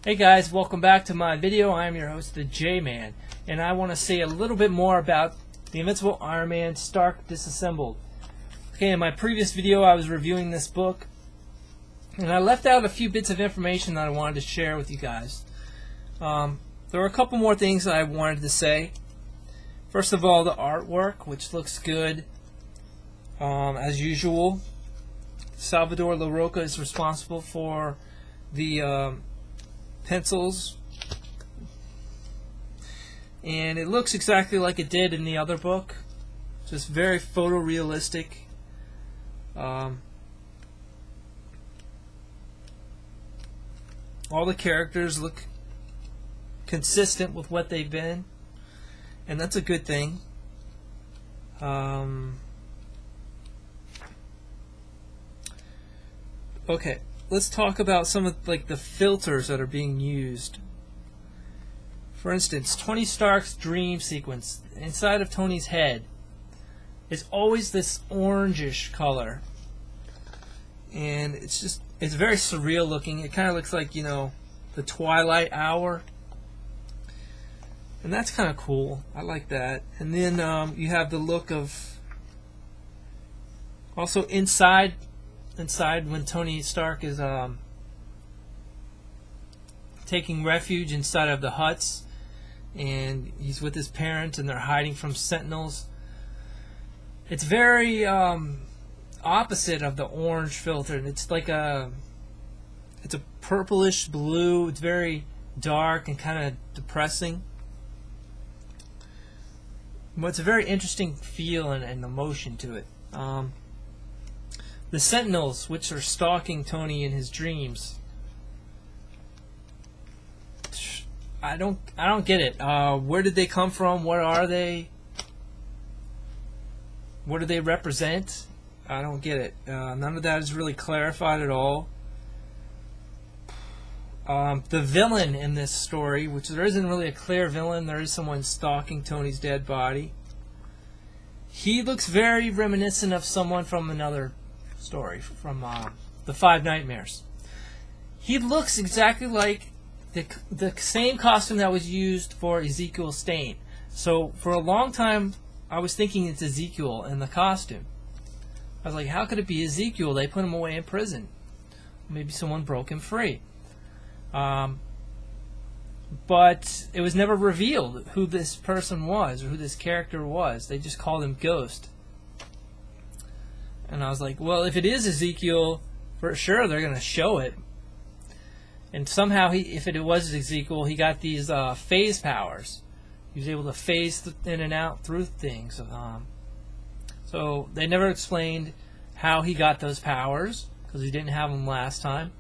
Hey guys, welcome back to my video. I'm your host, the J-Man, and I want to say a little bit more about the Invincible Iron Man Stark Disassembled. Okay, in my previous video I was reviewing this book, and I left out a few bits of information that I wanted to share with you guys. There were a couple more things that I wanted to say. First of all, the artwork, which looks good as usual. Salvador LaRocca is responsible for the pencils, and it looks exactly like it did in the other book, just very photorealistic. All the characters look consistent with what they've been, and that's a good thing. Okay, let's talk about some of the filters that are being used. For instance, Tony Stark's dream sequence. Inside of Tony's head is always this orangish color, and it's very surreal looking. It kind of looks like, the twilight hour, and that's kind of cool. I like that. And then you have the look of also inside when Tony Stark is taking refuge inside of the huts, and he's with his parents and they're hiding from sentinels. It's very opposite of the orange filter. It's like it's a purplish blue. It's very dark and kind of depressing, but it's a very interesting feel and emotion to it. The sentinels, which are stalking Tony in his dreams, I don't get it. Where did they come from? What are they? What do they represent? I don't get it. None of that is really clarified at all. The villain in this story, which there isn't really a clear villain, there is someone stalking Tony's dead body. He looks very reminiscent of someone from another story, from the Five Nightmares. He looks exactly like the same costume that was used for Ezekiel Stain. So for a long time I was thinking it's Ezekiel in the costume. I was like, how could it be Ezekiel? They put him away in prison. Maybe someone broke him free. But it was never revealed who this person was or who this character was. They just called him Ghost. And I was like, well, if it is Ezekiel, for sure they're going to show it. And somehow, if it was Ezekiel, he got these phase powers. He was able to phase in and out through things. So they never explained how he got those powers, because he didn't have them last time.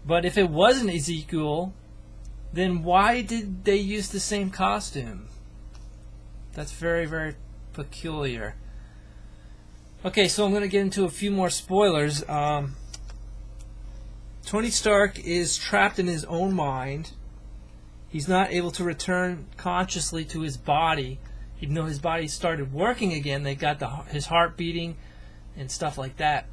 But if it wasn't Ezekiel, then why did they use the same costume? That's very, very peculiar. Okay, so I'm going to get into a few more spoilers. Tony Stark is trapped in his own mind. He's not able to return consciously to his body. Even though his body started working again, they got his heart beating and stuff like that.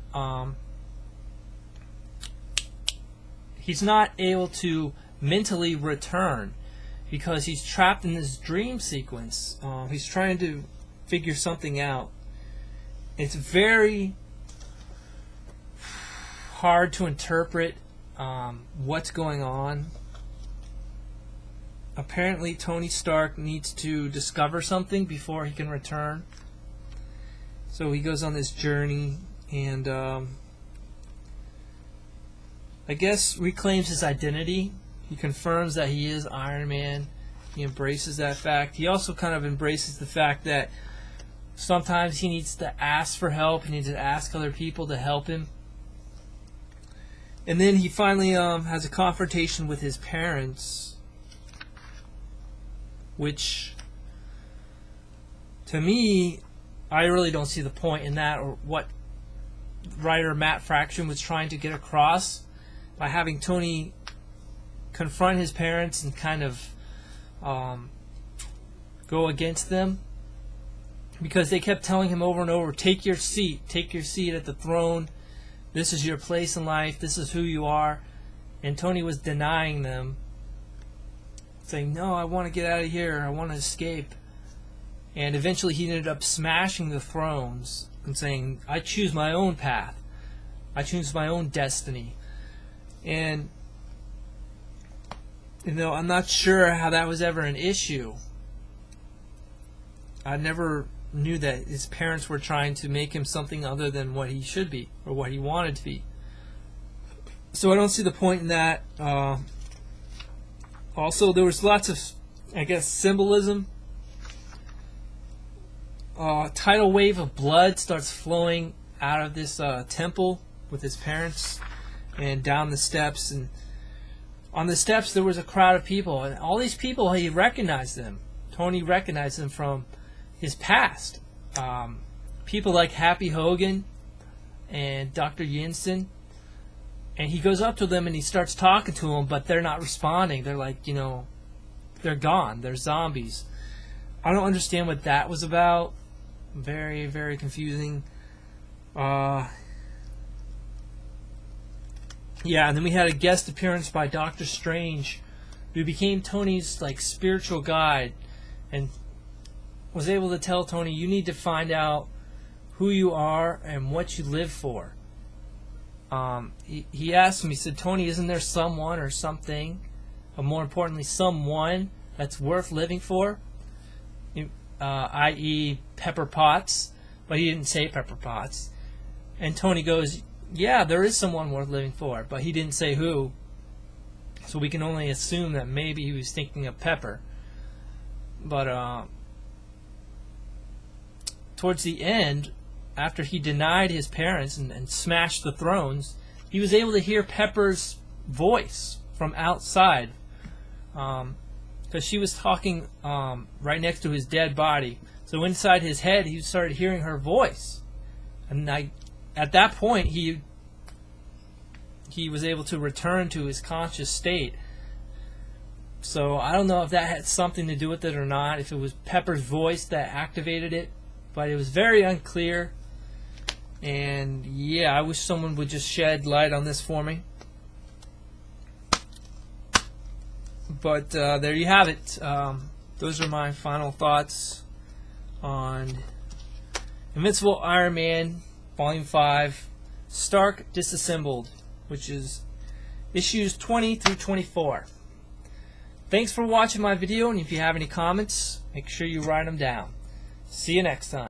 He's not able to mentally return because he's trapped in this dream sequence. He's trying to figure something out. It's very hard to interpret what's going on. Apparently Tony Stark needs to discover something before he can return. So he goes on this journey and I guess reclaims his identity. He confirms that he is Iron Man. He embraces that fact. He also kind of embraces the fact that sometimes he needs to ask for help. He needs to ask other people to help him. And then he finally has a confrontation with his parents, which, to me, I really don't see the point in that, or what writer Matt Fraction was trying to get across by having Tony confront his parents and kind of go against them. Because they kept telling him over and over, take your seat at the throne. This is your place in life. This is who you are. and Tony was denying them, saying, "No, I want to get out of here. I want to escape." And eventually he ended up smashing the thrones and saying, "I choose my own path. I choose my own destiny." And, I'm not sure how that was ever an issue. I never knew that his parents were trying to make him something other than what he should be, or what he wanted to be. So I don't see the point in that. Also, there was lots of, symbolism. Tidal wave of blood starts flowing out of this temple with his parents and down the steps. And on the steps there was a crowd of people, and all these people, he recognized them. Tony recognized them from his past. People like Happy Hogan and Dr. Yinsen. And he goes up to them and he starts talking to them, but they're not responding. They're like, they're gone. They're zombies. I don't understand what that was about. Very, very confusing. Yeah, and then we had a guest appearance by Doctor Strange, who became Tony's spiritual guide, and was able to tell Tony, "You need to find out who you are and what you live for." He asked him, he said, "Tony, isn't there someone or something, but more importantly, someone that's worth living for?" I.e. Pepper Potts, but he didn't say Pepper Potts. And Tony goes, "Yeah, there is someone worth living for," but he didn't say who. So we can only assume that maybe he was thinking of Pepper. But towards the end, after he denied his parents and smashed the thrones, he was able to hear Pepper's voice from outside, because she was talking right next to his dead body. So inside his head, he started hearing her voice, and at that point, he was able to return to his conscious state. So I don't know if that had something to do with it or not, if it was Pepper's voice that activated it, but it was very unclear. And yeah, I wish someone would just shed light on this for me. But there you have it. Those are my final thoughts on Invincible Iron Man Volume 5, Stark Disassembled, which is issues 20 through 24. Thanks for watching my video, and if you have any comments, make sure you write them down. See you next time.